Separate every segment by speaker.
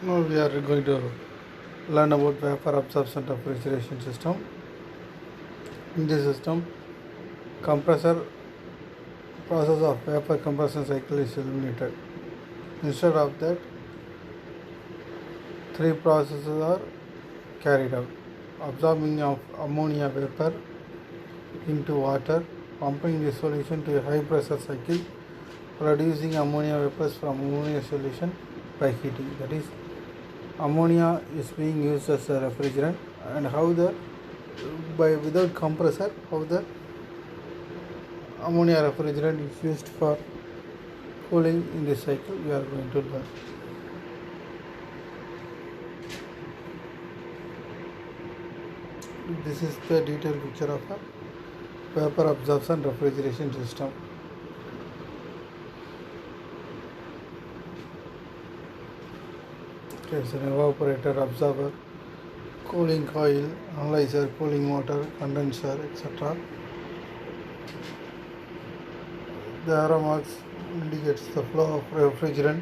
Speaker 1: Now we are going to learn about vapor absorption refrigeration system. In this system, compressor process of vapor compression cycle is eliminated. Instead of that, three processes are carried out: absorbing of ammonia vapor into water, pumping the solution to a high pressure cycle, producing ammonia vapors from ammonia solution by heating. That is, ammonia is being used as a refrigerant, and how the without compressor, how the ammonia refrigerant is used for cooling in this cycle, we are going to learn. This is the detailed picture of a vapor absorption refrigeration system. There is an evaporator, absorber, cooling coil, analyzer, cooling motor, condenser, etc. The arrow marks indicates the flow of refrigerant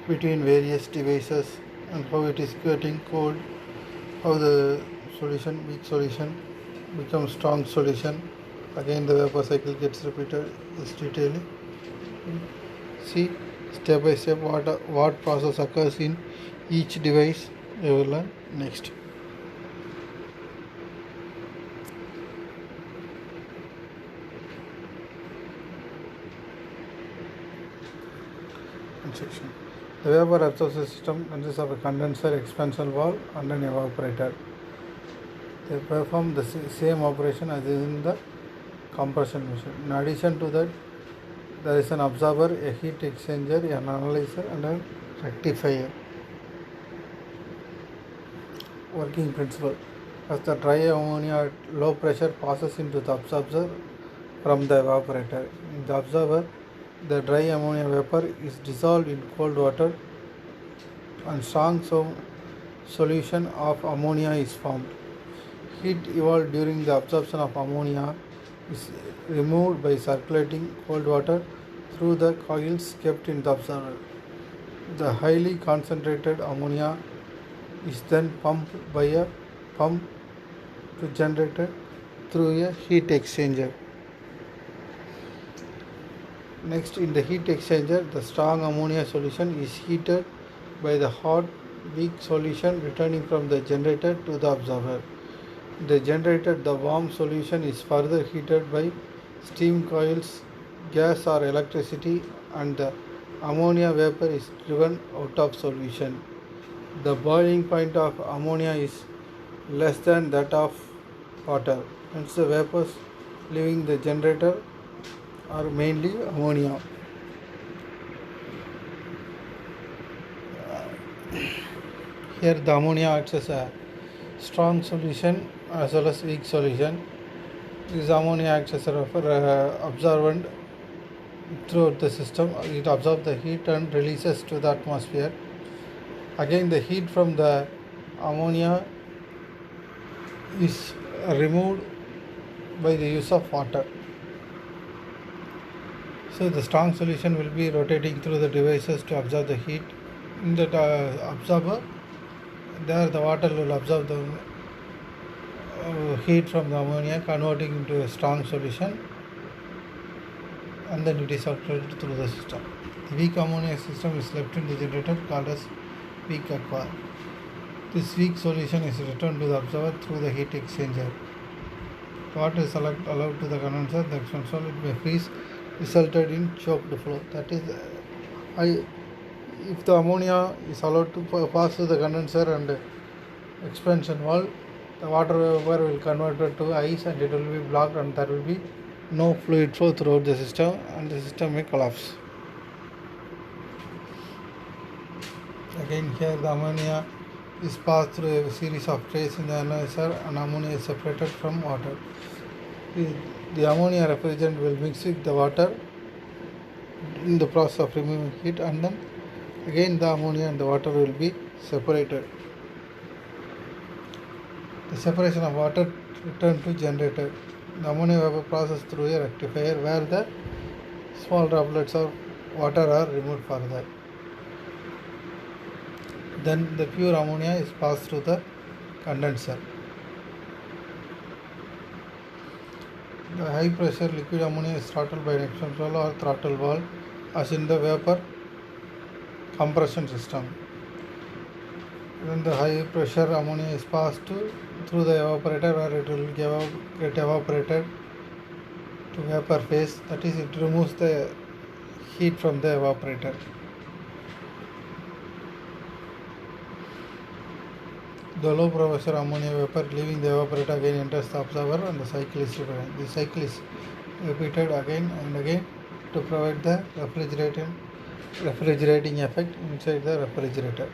Speaker 1: between various devices and how it is getting cooled, how the solution, weak solution, becomes strong solution. Again the vapor cycle gets repeated. This detail. See step by step what process occurs in each device. We will learn next. Section. The vapor absorption system consists of a condenser, expansion valve, and an evaporator. They perform the same operation as in the compression machine. In addition to that, there is an absorber, a heat exchanger, an analyzer, and a rectifier. Working principle: as the dry ammonia at low pressure passes into the absorber from the evaporator. In the absorber, the dry ammonia vapor is dissolved in cold water and strong solution of ammonia is formed. Heat evolved during the absorption of ammonia is removed by circulating cold water through the coils kept in the absorber. The highly concentrated ammonia is then pumped by a pump to generator through a heat exchanger. Next, in the heat exchanger, the strong ammonia solution is heated by the hot, weak solution returning from the generator to the absorber. In the generator, the warm solution is further heated by steam coils, gas or electricity, and the ammonia vapor is driven out of solution. The boiling point of ammonia is less than that of water, hence the vapors leaving the generator are mainly ammonia. Here the ammonia acts as a strong solution as well as weak solution. This ammonia acts as a absorbent throughout the system. It absorbs the heat and releases to the atmosphere. Again, the heat from the ammonia is removed by the use of water. So the strong solution will be rotating through the devices to absorb the heat. In that absorber, there the water will absorb the heat from the ammonia, converting into a strong solution, and then it is circulated through the system. The weak ammonia system is left in the generator called as weak aqua. This weak solution is returned to the absorber through the heat exchanger. Water is allowed to the condenser. The expansion it may freeze, resulted in choked flow. That is, if the ammonia is allowed to pass through the condenser and expansion valve, the water vapor will convert it to ice and it will be blocked, and there will be no fluid flow throughout the system, and the system may collapse. Again, here the ammonia is passed through a series of trays in the analyzer, and ammonia is separated from water. The ammonia refrigerant will mix with the water in the process of removing heat, and then again the ammonia and the water will be separated. The separation of water return to generator. The ammonia vapor processed through a rectifier where the small droplets of water are removed further. Then the pure ammonia is passed through the condenser. The high pressure liquid ammonia is throttled by an expansion valve or throttle valve as in the vapor compression system. Then the high pressure ammonia is passed through the evaporator where it will get evaporated to vapor phase, that is, it removes the heat from the evaporator. The low pressure ammonia vapor leaving the evaporator again enters the absorber and the cycle is repeated. The cycle is repeated again and again to provide the refrigerating effect inside the refrigerator.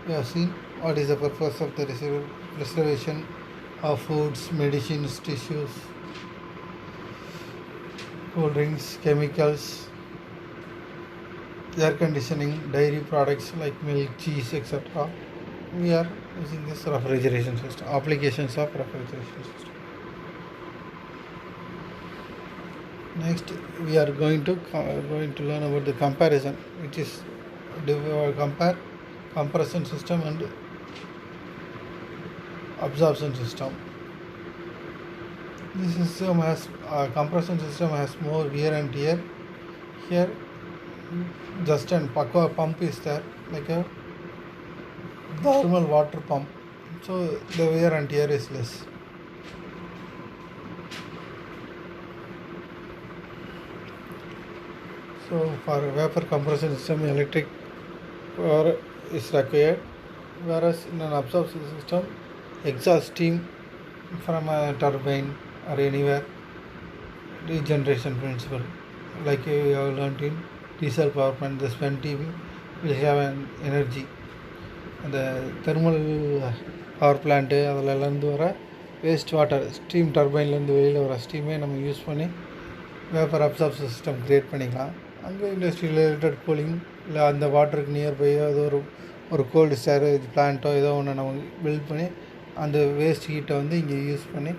Speaker 1: We have seen what is the purpose of the preservation of foods, medicines, tissues, cool drinks, chemicals, air conditioning, dairy products like milk, cheese, etc. We are using this refrigeration system, applications of refrigeration system. Next, we are going to learn about the comparison, which is compare compression system and absorption system. This system has compression system has more wear and tear. Here, just an aqua pump is there, like a thermal water pump, so the wear and tear is less. So for vapor compression system, electric power is required, whereas in an absorption system, exhaust steam from a turbine or anywhere, regeneration principle, like you have learnt in diesel power plant, the spent TV will have an energy. And the thermal power plant அதிலேருந்து வர waste water steam டர்பைன்லேருந்து வெளியில் வர ஸ்டீமே நம்ம use பண்ணி vapour absorption system create பண்ணிக்கலாம். அங்கே industry related cooling இல்லை அந்த வாட்டருக்கு நியர்பையோ ஏதோ ஒரு கோல்டு ஸ்டோரேஜ் பிளான்ட்டோ ஏதோ ஒன்று நம்ம பில்ட் பண்ணி அந்த வேஸ்ட் ஹீட்டை வந்து இங்கே யூஸ் பண்ணி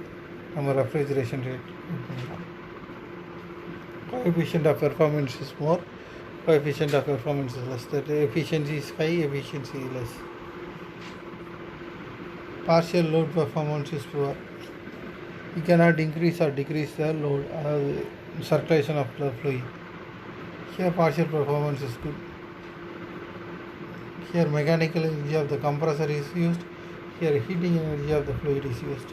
Speaker 1: நம்ம ரெஃப்ரிஜரேஷன் ரேட் பண்ணிக்கலாம். Coefficient of performance is more, coefficient of performance is less. That efficiency is high, efficiency is less. Partial load performance is poor. You cannot increase or decrease the load, circulation of the fluid. Here partial performance is good. Here mechanical energy of the compressor is used. Here heating energy of the fluid is used.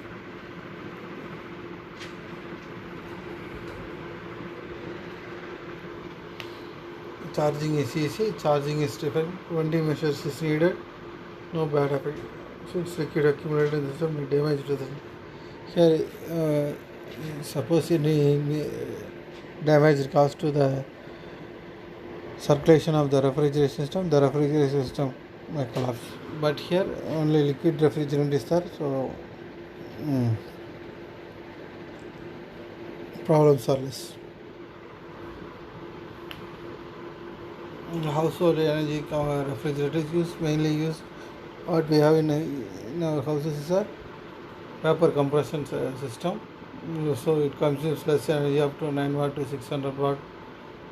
Speaker 1: Charging is easy, charging is different, 20 measures is needed, no bad effect. Since liquid accumulated in the system may damage to the here suppose any damage caused to the circulation of the refrigeration system may collapse. But here only liquid refrigerant is there, so problems are less. Household energy refrigerators mainly use what we have in our houses is a vapor compression system. So it consumes less energy, up to 9 watt to 600 watt.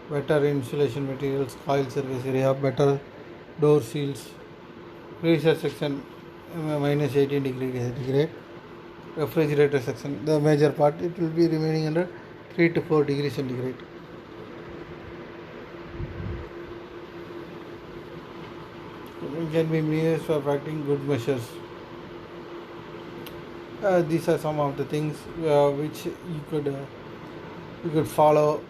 Speaker 1: Better insulation materials, coil surface area, better door seals. Freezer section minus 18 degree centigrade. Refrigerator section, the major part, it will be remaining under 3 to 4 degree centigrade. Can be used for practicing good measures. These are some of the things which you could follow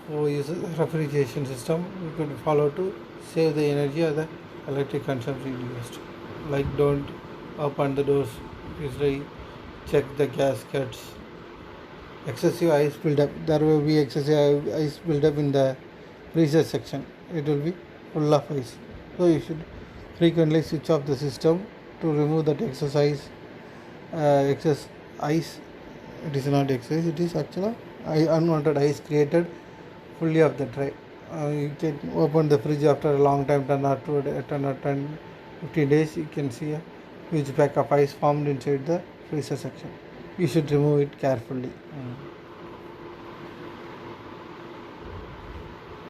Speaker 1: who uses refrigeration system. You could follow to save the energy or the electric consumption used. Like don't open the doors, usually check the gaskets. Excessive ice buildup. There will be excessive ice buildup in the freezer section. It will be full of ice. So you should frequently switch off the system to remove that excess ice. It is not excess, it is actually unwanted ice created fully of the tray. You can open the fridge after a long time, 10 or 15 days, you can see a huge pack of ice formed inside the freezer section. You should remove it carefully.